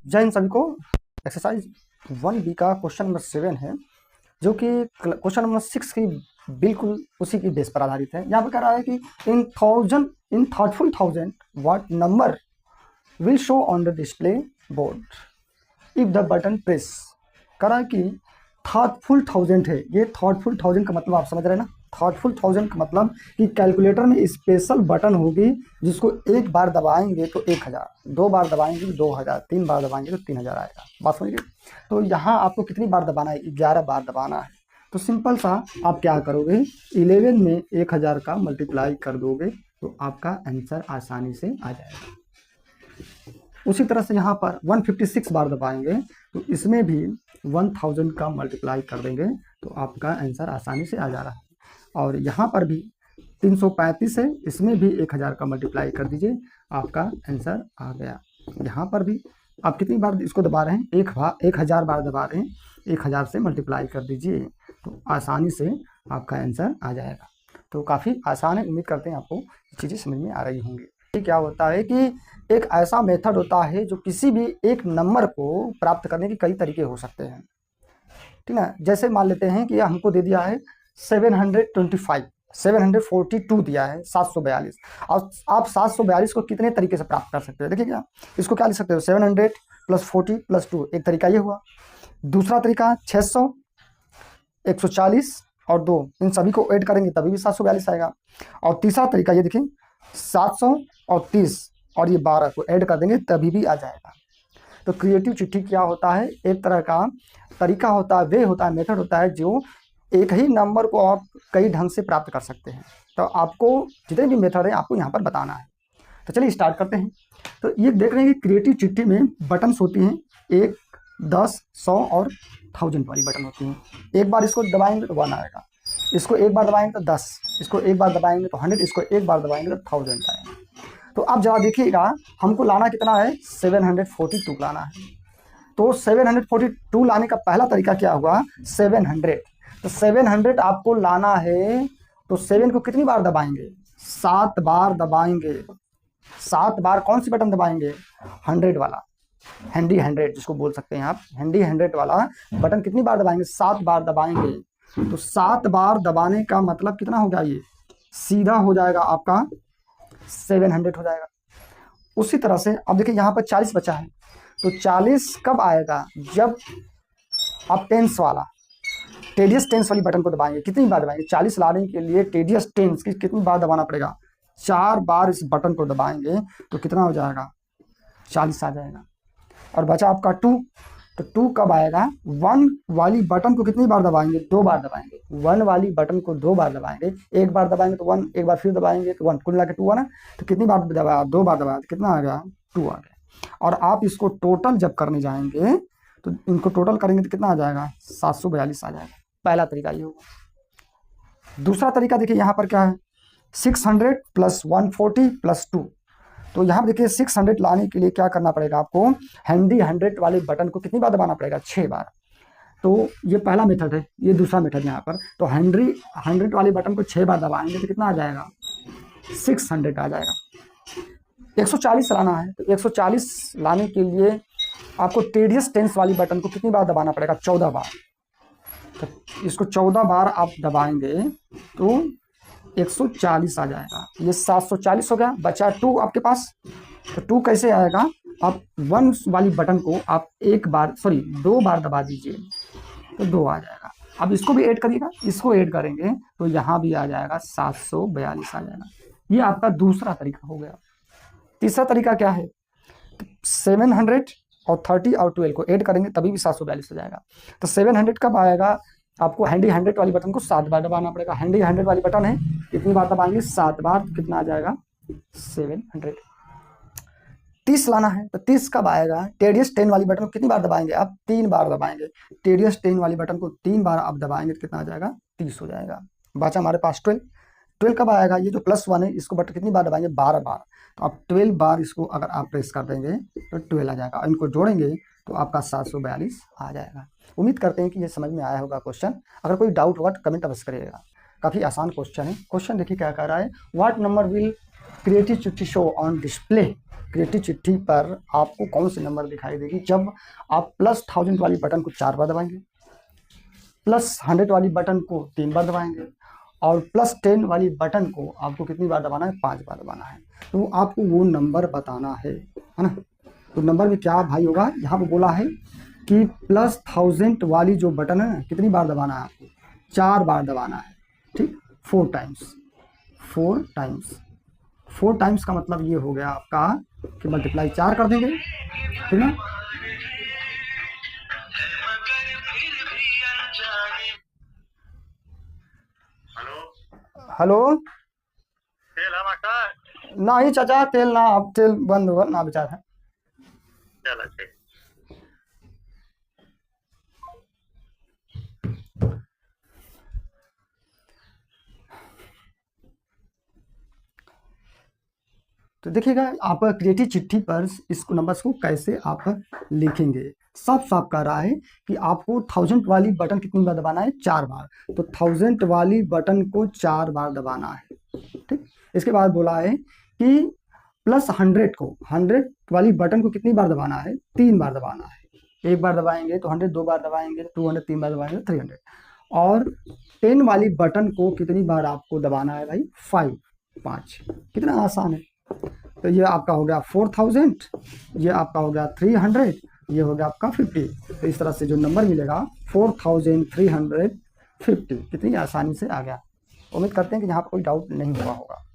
जय हिंद सभी को। एक्सरसाइज 1B का क्वेश्चन नंबर 7 है, जो कि क्वेश्चन नंबर 6 की बिल्कुल उसी की बेस पर आधारित है। यहाँ पर कह रहा है कि इन thoughtful thousand what number will show on the display board if the button press. कह रहा है कि थॉटफुल थाउजेंड है। ये थॉटफुल थाउजेंड का मतलब आप समझ रहे हैं ना। थॉटफुल थाउजेंड का मतलब कि कैलकुलेटर में स्पेशल बटन होगी जिसको एक बार दबाएंगे तो 1000, 2 बार दबाएंगे तो 2000, 3 बार दबाएंगे तो 3000 आएगा। बात समझिए। तो यहाँ आपको कितनी बार दबाना है? 11 बार दबाना है। तो सिंपल सा आप क्या करोगे, 11 में 1000 का मल्टीप्लाई कर दोगे तो आपका आंसर आसानी से आ जाएगा। उसी तरह से यहाँ पर 156 बार दबाएंगे तो इसमें भी 1000 का मल्टीप्लाई कर देंगे तो आपका आंसर आसानी से आ जा रहा है। और यहाँ पर भी 335 है, इसमें भी 1000 का मल्टीप्लाई कर दीजिए, आपका आंसर आ गया। यहाँ पर भी आप कितनी बार इसको दबा रहे हैं? 1000 बार दबा रहे हैं, 1000 से मल्टीप्लाई कर दीजिए तो आसानी से आपका आंसर आ जाएगा। तो काफ़ी आसान है, उम्मीद करते हैं आपको चीज़ें समझ में आ रही होंगी। क्या होता है कि एक ऐसा मेथड होता है जो किसी भी एक नंबर को प्राप्त करने के कई तरीके हो सकते हैं, ठीक है। जैसे मान लेते हैं कि हमको दे दिया है 742 दिया है 742, और आप 742 को कितने तरीके से प्राप्त कर सकते हो? देखिए क्या, इसको क्या लिख सकते हो? 700 + 40 + 2, एक तरीका ये हुआ। दूसरा तरीका 600, 140 और 2, इन सभी को ऐड करेंगे तभी भी 742 आएगा। और तीसरा तरीका ये देखिए 700 और 30 और ये 12 को ऐड कर देंगे तभी भी आ जाएगा। तो क्रिएटिव चिट्ठी क्या होता है? एक तरह का तरीका होता है, वे होता है, मेथड होता है जो एक ही नंबर को आप कई ढंग से प्राप्त कर सकते हैं। तो आपको जितने भी मेथड है आपको यहाँ पर बताना है। तो चलिए स्टार्ट करते हैं। तो ये देख रहे हैं कि क्रिएटिव चिट्ठी में बटन्स होती हैं 1, 10, 100 और 1000 वाली बटन होती हैं। एक बार इसको दबाएंगे तो 1 आएगा, इसको एक बार दबाएंगे तो 10, इसको एक बार दबाएंगे तो 100, इसको एक बार दबाएंगे तो 1000 आएगा। तो अब जरा देखिएगा, हमको लाना कितना है? 742 लाना है। तो 742 लाने का पहला तरीका क्या हुआ? 700। तो 700 आपको लाना है तो 7 को कितनी बार दबाएंगे? 7 बार दबाएंगे। 7 बार कौन सी बटन दबाएंगे? 100 वाला, हैंडी 100 जिसको बोल सकते हैं आप, हैंडी 100 वाला बटन कितनी बार दबाएंगे? 7 बार दबाएंगे। तो 7 बार दबाने का मतलब कितना हो गया? ये सीधा हो जाएगा आपका 700 हो जाएगा। उसी तरह से अब देखिए यहाँ पर 40 बचा है, तो 40 कब आएगा? जब आप टेंस वाला, टेडियस टेंस वाली बटन को दबाएंगे। कितनी बार दबाएंगे? 40 लाने के लिए टेडियस टेंस की कितनी बार दबाना पड़ेगा? 4 बार इस बटन को दबाएंगे तो कितना हो जाएगा? 40 आ जाएगा। और बचा आपका 2, तो 2 कब आएगा? 1 वाली बटन को कितनी बार दबाएंगे? 2 बार दबाएंगे। 1 वाली बटन को 2 बार दबाएंगे, एक बार दबाएंगे तो 1, एक बार फिर दबाएंगे तो 1, कुल मिला के 2 है ना। तो कितनी बार दबाया? 2 बार दबाया तो कितना आ गया? 2 आ गया। और आप इसको टोटल जब करने जाएंगे तो इनको टोटल करेंगे तो कितना आ जाएगा? 742 आ जाएगा। पहला तरीका ये होगा। दूसरा तरीका देखिए यहाँ पर क्या है? 600 + 140 + 2। तो यहाँ पर देखिए 600 लाने के लिए क्या करना पड़ेगा आपको? हैंडी 100 वाले बटन को कितनी बार दबाना पड़ेगा? 6 बार। तो ये पहला मेथड है, ये दूसरा मेथड यहाँ पर। तो हैंडी 100 वाले बटन को 6 बार दबाएंगे तो कितना आ जाएगा? 600 आ जाएगा। 140 लाना है, तो 140 लाने के लिए आपको टेडियस टेंस वाली बटन को कितनी बार दबाना पड़ेगा? 14 बार। तो इसको 14 बार आप दबाएंगे तो 140 आ जाएगा। ये 740 हो गया। बचा 2 आपके पास। तो 2 कैसे आएगा? आप 1 वाली बटन को आप 2 बार दबा दीजिए तो 2 आ जाएगा। अब इसको भी ऐड करिएगा, इसको ऐड करेंगे तो यहाँ भी आ जाएगा 742 आ जाएगा। ये आपका दूसरा तरीका हो गया। तीसरा तरीका क्या है? 700 और 30 और 12 को ऐड करेंगे तभी भी 742 हो जाएगा। तो 700 कब आएगा? आपको हैंडी 100 वाली बटन को 7 बार दबाना पड़ेगा। हैंडी 100 वाली बटन है, कितनी बार दबाएंगे? 7 बार। तो कितना आ जाएगा? 700। 30 लाना है, तो 30 कब आएगा? टेडियस 10 वाली बटन को कितनी बार दबाएंगे आप? 3 बार दबाएंगे। टेडियस 10 वाली बटन को 3 बार आप दबाएंगे तो कितना आ जाएगा? 30 हो जाएगा। बचा हमारे पास 12। 12 कब आएगा? ये जो +1 है इसको बटन कितनी बार दबाएंगे? 12 बार। तो आप 12 बार इसको अगर आप प्रेस कर देंगे तो 12 आ जाएगा। और इनको जोड़ेंगे तो आपका 742 आ जाएगा। उम्मीद करते हैं कि ये समझ में आया होगा क्वेश्चन। अगर कोई डाउट होगा तो कमेंट अवश्य करिएगा। काफ़ी आसान क्वेश्चन है। क्वेश्चन देखिए क्या कह रहा है? व्हाट नंबर विल क्रिएटिव चिट्ठी शो ऑन डिस्प्ले क्रिएटिव चिट्ठी पर आपको कौन सी नंबर दिखाई देगी जब आप +1000 वाली बटन को 4 बार दबाएंगे, +100 वाली बटन को 3 बार दबाएंगे और +10 वाली बटन को आपको कितनी बार दबाना है? 5 बार दबाना है। तो आपको वो नंबर बताना है ना। तो नंबर में क्या भाई होगा, यहाँ पे बोला है कि +1000 वाली जो बटन है कितनी बार दबाना है आपको? 4 बार दबाना है, ठीक, 4 टाइम्स। 4 टाइम्स का मतलब ये हो गया आपका कि मल्टीप्लाई 4 कर देंगे, ठीक ना। हेलो, ना ही चाचा तेल ना, अब तेल बंद हुआ ना बेचार है। तो देखिएगा आप क्रिएटिव चिट्ठी पर इसको नंबर्स को कैसे आप लिखेंगे। साफ साफ कह रहा है कि आपको 1000 वाली बटन कितनी बार दबाना है? 4 बार। तो 1000 वाली बटन को 4 बार दबाना है, ठीक। इसके बाद बोला है कि +100 को, 100 वाली बटन को कितनी बार दबाना है? 3 बार दबाना है। 1 बार दबाएंगे तो 100, 2 बार दबाएंगे 200, 3 बार दबाएंगे 300। और 10 वाली बटन को कितनी बार आपको दबाना है भाई? 5। कितना आसान है। तो ये आपका हो गया 4000, ये आपका हो गया 300, ये हो गया आपका 50। तो इस तरह से जो नंबर मिलेगा 4350, कितनी आसानी से आ गया। उम्मीद करते हैं कि यहाँ पर कोई डाउट नहीं हुआ होगा।